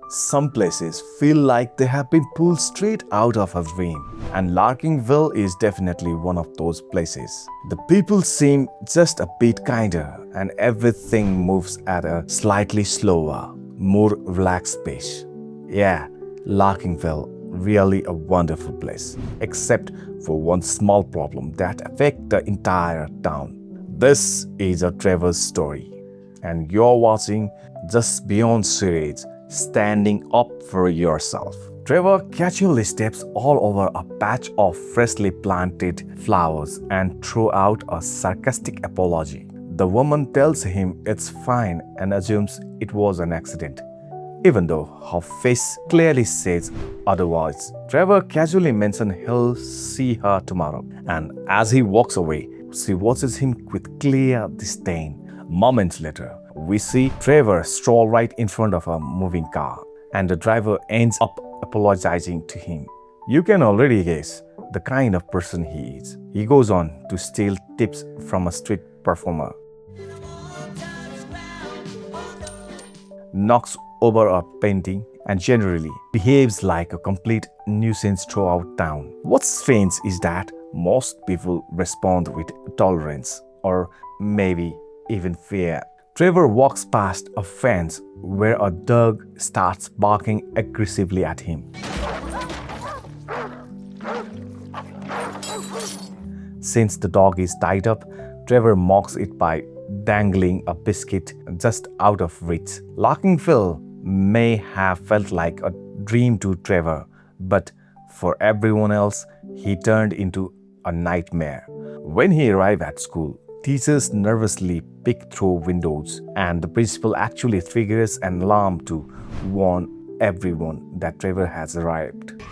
Some places feel like they have been pulled straight out of a dream, and Larkingville is definitely one of those places. The people seem just a bit kinder, and everything moves at a slightly slower, more relaxed pace. Yeah, Larkingville, really a wonderful place, except for one small problem that affects the entire town. This is a Trevor's story, and you're watching Just Beyond series, standing up for yourself. Trevor casually steps all over a patch of freshly planted flowers and throws out a sarcastic apology. The woman tells him it's fine and assumes it was an accident, even though her face clearly says otherwise. Trevor casually mentions he'll see her tomorrow, and as he walks away, she watches him with clear disdain. Moments later, we see Trevor stroll right in front of a moving car, and the driver ends up apologizing to him. You can already guess the kind of person he is. He goes on to steal tips from a street performer, knocks over a painting, and generally behaves like a complete nuisance throughout town. What's strange is that most people respond with tolerance or maybe even fear. Trevor walks past a fence where a dog starts barking aggressively at him. Since the dog is tied up, Trevor mocks it by dangling a biscuit just out of reach. Larkingville may have felt like a dream to Trevor, but for everyone else, he turned into a nightmare. When he arrived at school, teachers nervously peek through windows, and the principal actually triggers an alarm to warn everyone that Trevor has arrived.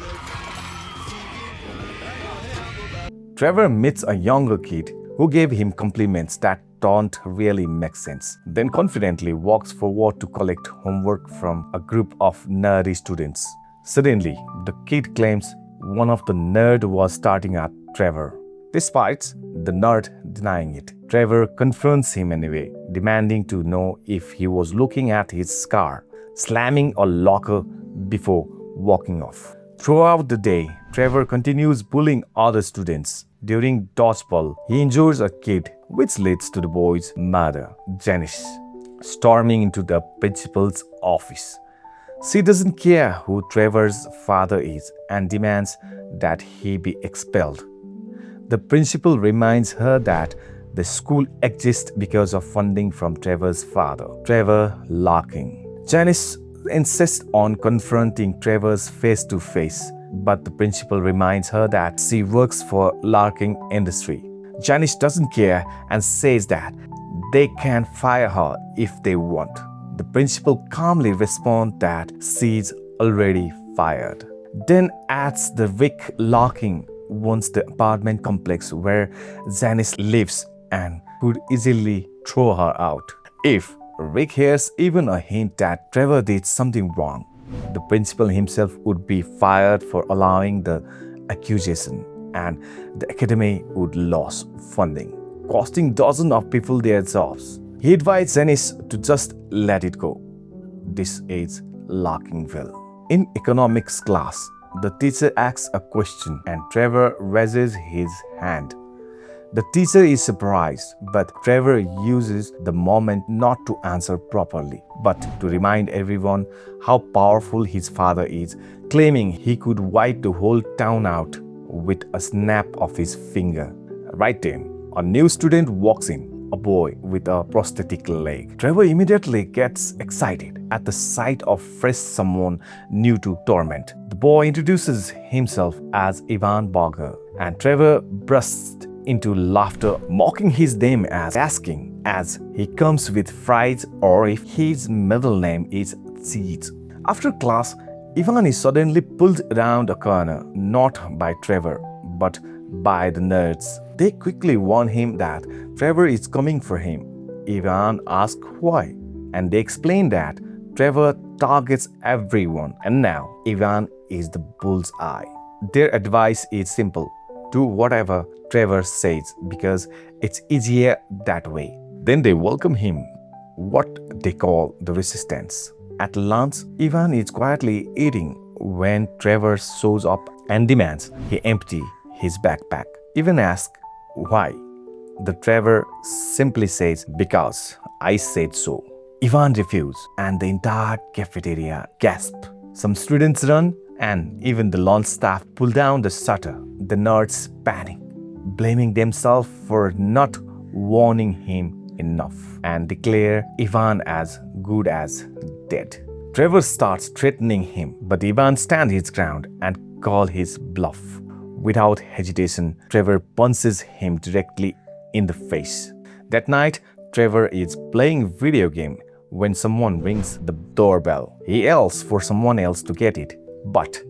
Trevor meets a younger kid who gave him compliments that don't really make sense, then confidently walks forward to collect homework from a group of nerdy students. Suddenly, the kid claims one of the nerds was starting at Trevor, despite the nerd denying it. Trevor confronts him anyway, demanding to know if he was looking at his car, slamming a locker before walking off. Throughout the day, Trevor continues bullying other students. During dodgeball, he injures a kid, which leads to the boy's mother, Janice, storming into the principal's office. She doesn't care who Trevor's father is and demands that he be expelled. The principal reminds her that the school exists because of funding from Trevor's father, Trevor Larkin. Janice insists on confronting Trevor's face to face, but the principal reminds her that she works for Larkin Industry. Janice doesn't care and says that they can fire her if they want. The principal calmly responds that she's already fired. Then adds the Rick Larkin owns the apartment complex where Janice lives and could easily throw her out if Rick hears even a hint that Trevor did something wrong. The principal himself would be fired for allowing the accusation, and the academy would lose funding, costing dozens of people their jobs. He advised Janice to just let it go. This is Larkingville. In economics class, the teacher asks a question and Trevor raises his hand. The teacher is surprised, but Trevor uses the moment not to answer properly, but to remind everyone how powerful his father is, claiming he could wipe the whole town out with a snap of his finger. Right then, a new student walks in, a boy with a prosthetic leg. Trevor immediately gets excited at the sight of fresh someone new to torment. The boy introduces himself as Ivan Barger, and Trevor bursts into laughter, mocking his name as asking as he comes with fries or if his middle name is Cheese. After class, Ivan is suddenly pulled around a corner, not by Trevor, but by the nerds. They quickly warn him that Trevor is coming for him. Ivan asks why, and they explain that Trevor targets everyone, and now Ivan is the bullseye. Their advice is simple: do whatever Trevor says because it's easier that way. Then they welcome him, what they call the resistance, At lunch, Ivan is quietly eating when Trevor shows up and demands he empty his backpack. Ivan asks why. The Trevor simply says, "Because I said so." Ivan refuses, and the entire cafeteria gasps. Some students run, and even the lawn staff pull down the shutter. The nerds panic, blaming themselves for not warning him enough, and declare Ivan as good as dead. Trevor starts threatening him, but Ivan stands his ground and calls his bluff. Without hesitation, Trevor punches him directly in the face. That night, Trevor is playing video game when someone rings the doorbell. He yells for someone else to get it, but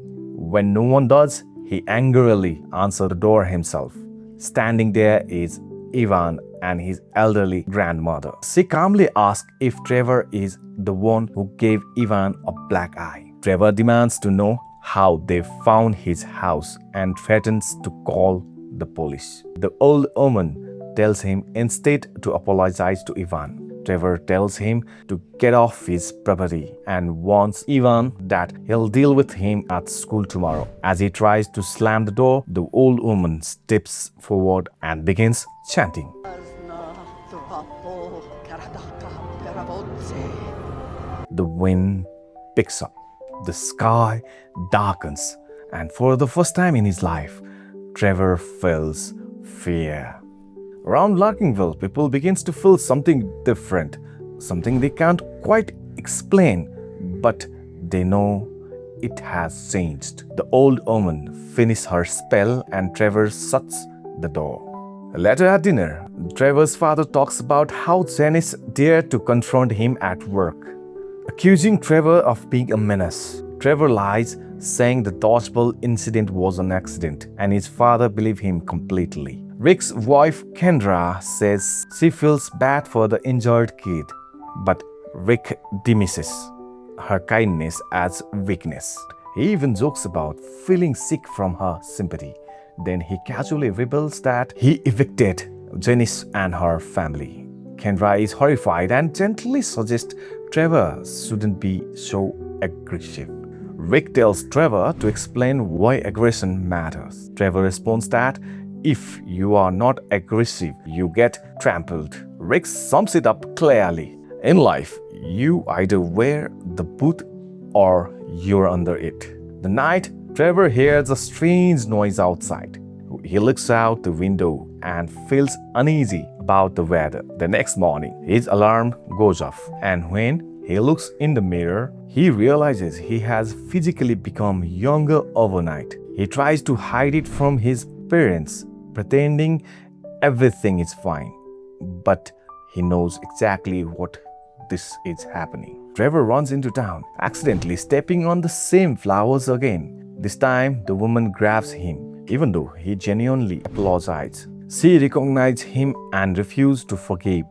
when no one does, he angrily answers the door himself. Standing there is Ivan and his elderly grandmother. She calmly asks if Trevor is the one who gave Ivan a black eye. Trevor demands to know how they found his house and threatens to call the police. The old woman tells him instead to apologize to Ivan. Trevor tells him to get off his property and warns Ivan that he'll deal with him at school tomorrow. As he tries to slam the door, the old woman steps forward and begins chanting. The wind picks up, the sky darkens, and for the first time in his life, Trevor feels fear. Around Larkingville, people begin to feel something different, something they can't quite explain, but they know it has changed. The old woman finishes her spell and Trevor shuts the door. Later at dinner, Trevor's father talks about how Janice dared to confront him at work, accusing Trevor of being a menace. Trevor lies, saying the dodgeball incident was an accident, and his father believes him completely. Rick's wife Kendra says she feels bad for the injured kid, but Rick dismisses her kindness as weakness. He even jokes about feeling sick from her sympathy. Then he casually reveals that he evicted Janice and her family. Kendra is horrified and gently suggests Trevor shouldn't be so aggressive. Rick tells Trevor to explain why aggression matters. Trevor responds that if you are not aggressive, you get trampled. Rick sums it up clearly. In life, you either wear the boot or you're under it. The night, Trevor hears a strange noise outside. He looks out the window and feels uneasy about the weather. The next morning, his alarm goes off, and when he looks in the mirror, he realizes he has physically become younger overnight. He tries to hide it from his parents, pretending everything is fine. But he knows exactly what this is happening. Trevor runs into town, accidentally stepping on the same flowers again. This time, the woman grabs him, even though he genuinely apologizes. She recognizes him and refuses to forgive.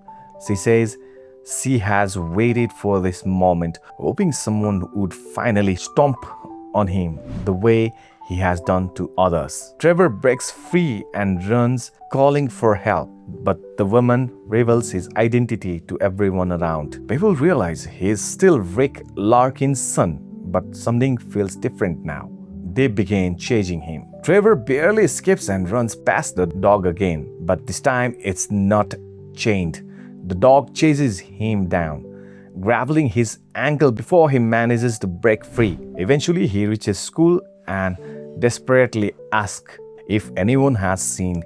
She says she has waited for this moment, hoping someone would finally stomp on him the way he has done to others. Trevor breaks free and runs, calling for help, but the woman reveals his identity to everyone around. People realize he is still Rick Larkin's son, but something feels different now. They begin chasing him. Trevor barely escapes and runs past the dog again, but this time it's not chained. The dog chases him down, grabbing his ankle before he manages to break free. Eventually, he reaches school and desperately asks if anyone has seen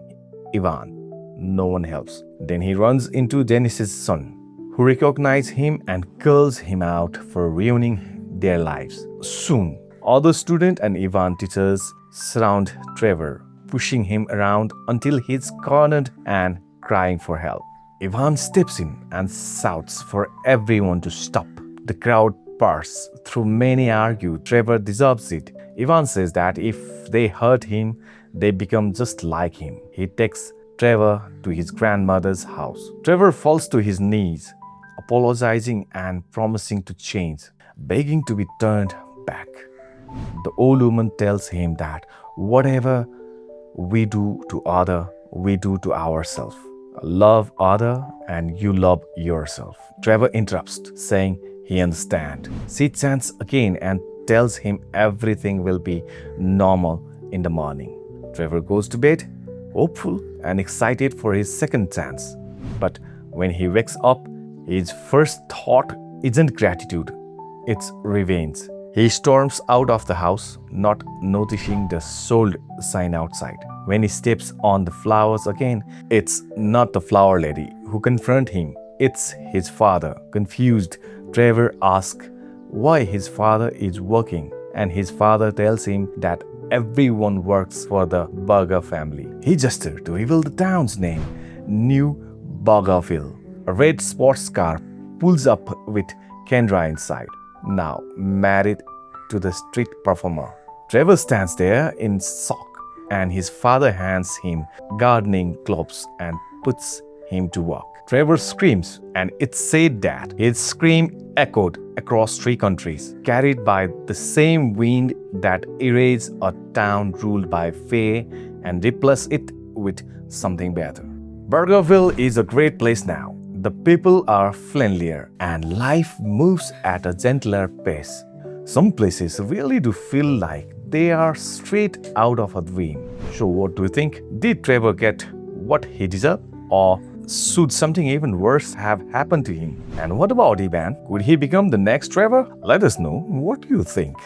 Ivan. No one helps. Then he runs into Dennis's son, who recognizes him and calls him out for ruining their lives. Soon, other students and Ivan teachers surround Trevor, pushing him around until he's cornered and crying for help. Ivan steps in and shouts for everyone to stop. The crowd parts through. Many argue Trevor deserves it. Ivan says that if they hurt him, they become just like him. He takes Trevor to his grandmother's house. Trevor falls to his knees, apologizing and promising to change, begging to be turned back. The old woman tells him that whatever we do to other, we do to ourselves. Love other and you love yourself. Trevor interrupts, saying he understands. She chants again and tells him everything will be normal in the morning. Trevor goes to bed, hopeful and excited for his second chance. But when he wakes up, his first thought isn't gratitude, it's revenge. He storms out of the house, not noticing the sold sign outside. When he steps on the flowers again, it's not the flower lady who confronts him, it's his father. Confused, Trevor asks why his father is working, and his father tells him that everyone works for the Burger family. He gestures to reveal the town's name, New Burgerville. A red sports car pulls up with Kendra inside, now married to the street performer. Trevor stands there in shock, and his father hands him gardening gloves and puts him to work. Trevor screams, and it's said that his scream echoed across 3 countries, carried by the same wind that erased a town ruled by fear and replaced it with something better. Burgerville is a great place now. The people are friendlier, and life moves at a gentler pace. Some places really do feel like they are straight out of a dream. So what do you think? Did Trevor get what he deserved? Or should something even worse have happened to him? And what about Ivan? Could he become the next Trevor? Let us know what you think.